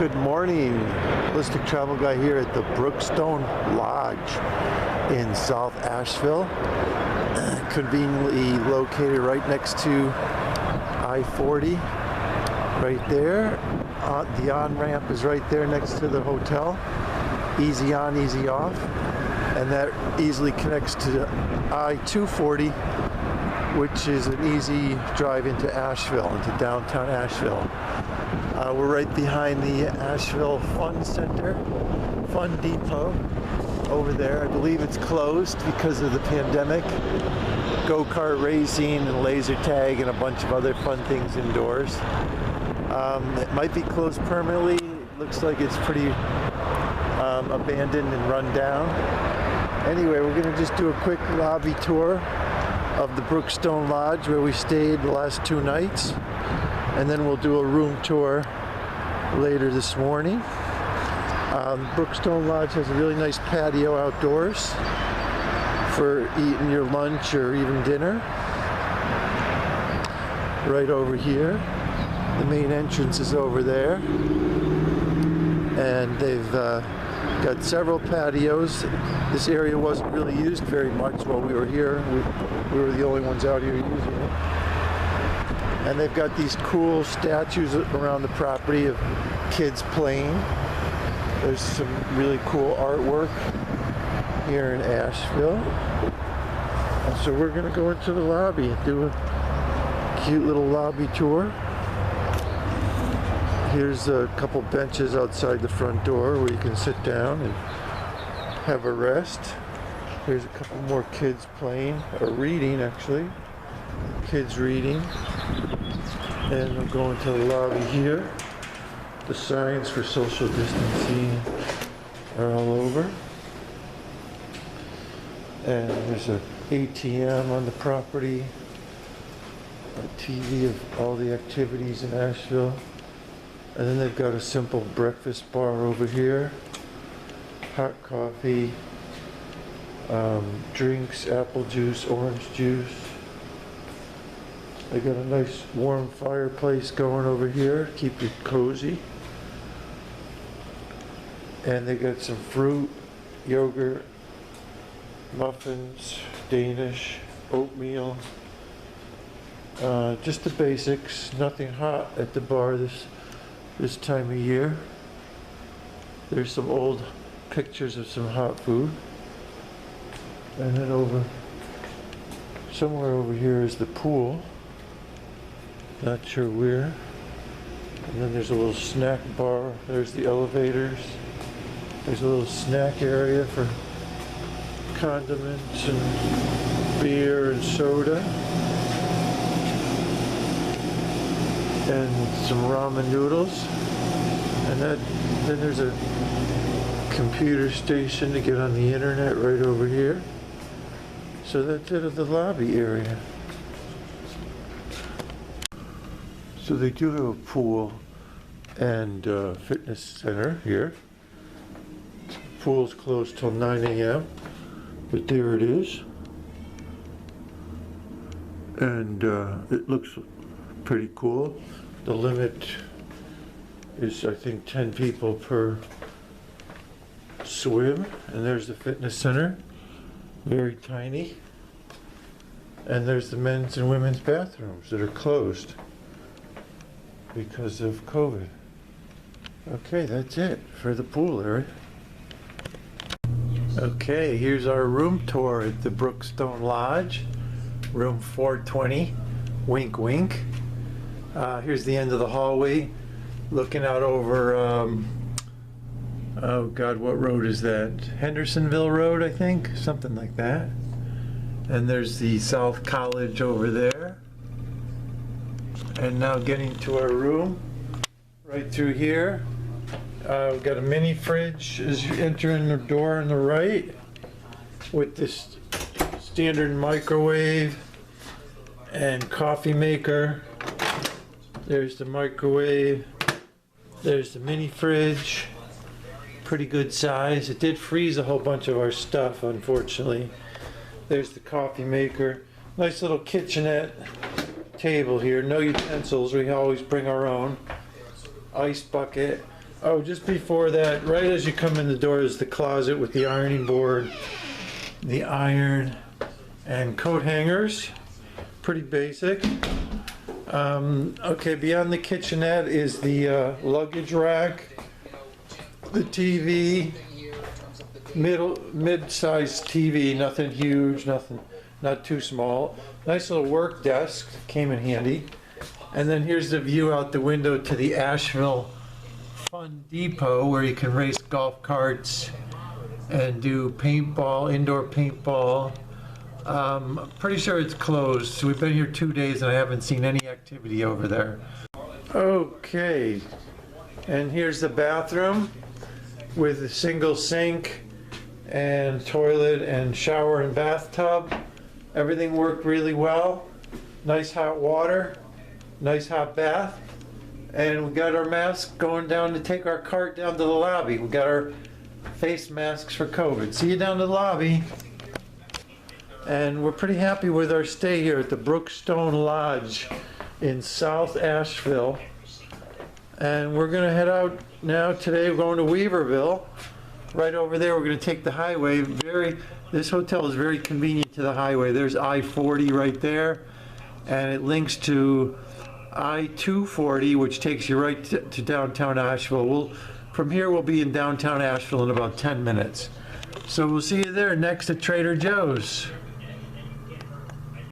Good morning, Holistic Travel Guy here at the Brookstone Lodge in South Asheville. Conveniently located right next to I-40, right there. The on-ramp is right there next to the hotel. Easy on, easy off. And that easily connects to I-240, which is an easy drive into Asheville, into downtown Asheville. We're right behind the Asheville Fun Center, Fun Depot over there. I believe it's closed because of the pandemic. Go-kart racing and laser tag and a bunch of other fun things indoors. It might be closed permanently. It looks like it's pretty abandoned and run down. Anyway, we're going to just do a quick lobby tour of the Brookstone Lodge where we stayed the last 2 nights. And then we'll do a room tour later this morning. Brookstone Lodge has a really nice patio outdoors for eating your lunch or even dinner. Right over here. The main entrance is over there. And they've got several patios. This area wasn't really used very much while we were here. We were the only ones out here using it. And they've got these cool statues around the property of kids playing. There's some really cool artwork here in Asheville. And so we're going to go into the lobby and do a cute little lobby tour. Here's a couple benches outside the front door where you can sit down and have a rest. Here's a couple more kids playing, or reading actually. Kids reading. And we'll go into the lobby here. The signs for social distancing are all over. And there's an ATM on the property. A TV of all the activities in Asheville. And then they've got a simple breakfast bar over here. Hot coffee, drinks, apple juice, orange juice. They got a nice warm fireplace going over here, keep you cozy. And they got some fruit, yogurt, muffins, Danish, oatmeal. Just the basics, nothing hot at the bar this time of year. There's some old pictures of some hot food. And then somewhere over here is the pool. Not sure where. And then there's a little snack bar. There's the elevators. There's a little snack area for condiments and beer and soda. And some ramen noodles. And then there's a computer station to get on the internet right over here. So that's it of the lobby area. So they do have a pool and fitness center here. Pool's closed till 9 a.m. But there it is. And it looks pretty cool. The limit is, I think, 10 people per swim. And there's the fitness center. Very tiny. And there's the men's and women's bathrooms that are closed because of COVID. Okay, that's it for the pool area. Okay, here's our room tour at the Brookstone Lodge, room 420, wink wink. Here's the end of the hallway, looking out over, oh God, what road is that? Hendersonville Road, I think, something like that. And there's the South College over there. And now getting to our room, right through here. We've got a mini fridge as you enter in the door on the right, with this standard microwave and coffee maker. There's the microwave. There's the mini fridge. Pretty good size. It did freeze a whole bunch of our stuff, unfortunately. There's the coffee maker. Nice little kitchenette table here. No utensils. We always bring our own. Ice bucket. Oh, just before that, right as you come in the door is the closet with the ironing board, the iron, and coat hangers. Pretty basic. Okay, beyond the kitchenette is the luggage rack, the TV, mid-sized TV, nothing huge, not too small. Nice little work desk, came in handy. And then here's the view out the window to the Asheville Fun Depot, where you can race golf carts and do paintball, indoor paintball. I'm pretty sure it's closed. So we've been here 2 days and I haven't seen any activity over there. Okay, and here's the bathroom with a single sink and toilet and shower and bathtub. Everything worked really well. Nice hot water, nice hot bath. And we got our masks going down to take our cart down to the lobby. We got our face masks for COVID. See you down to the lobby. And we're pretty happy with our stay here at the Brookstone Lodge in South Asheville. And we're gonna head out now today. We're going to Weaverville. Right over there, we're gonna take the highway. This hotel is very convenient to the highway. There's I-40 right there, and it links to I-240, which takes you right to downtown Asheville. From here, we'll be in downtown Asheville in about 10 minutes. So we'll see you there next to Trader Joe's.